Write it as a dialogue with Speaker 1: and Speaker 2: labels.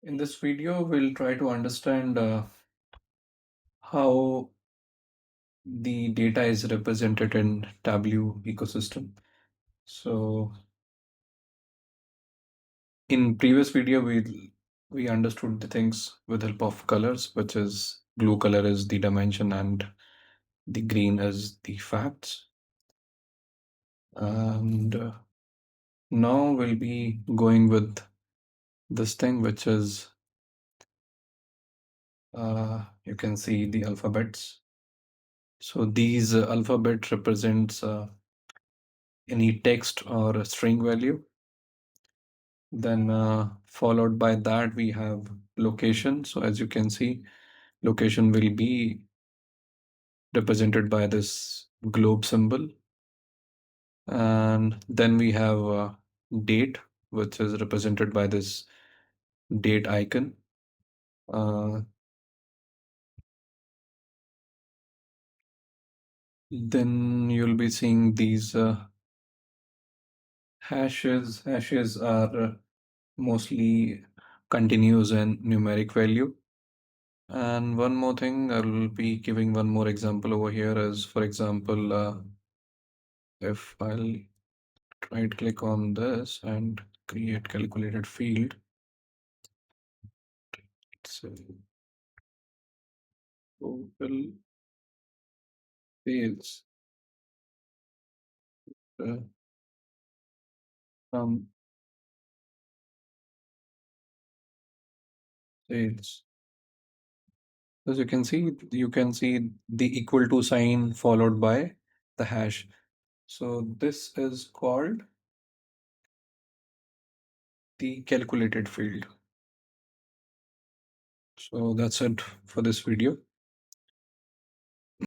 Speaker 1: In this video, we'll try to understand how the data is represented in Tableau ecosystem. So in previous video, we understood the things with help of colors, which is blue color is the dimension and the green is the facts. And now we'll be going with this thing, which is you can see the alphabets. So these alphabet represents any text or a string value. Then followed by that, we have location. So as you can see, location will be represented by this globe symbol. And then we have date, which is represented by this date icon. Uh, then you'll be seeing these hashes. Hashes are mostly continuous and numeric value. And one more thing, I will be giving one more example over here is, for example, if I'll right click on this and create calculated field, so total sales uh, from sales. As you can see the equal to sign followed by the hash. So this is called the calculated field. So that's it for this video.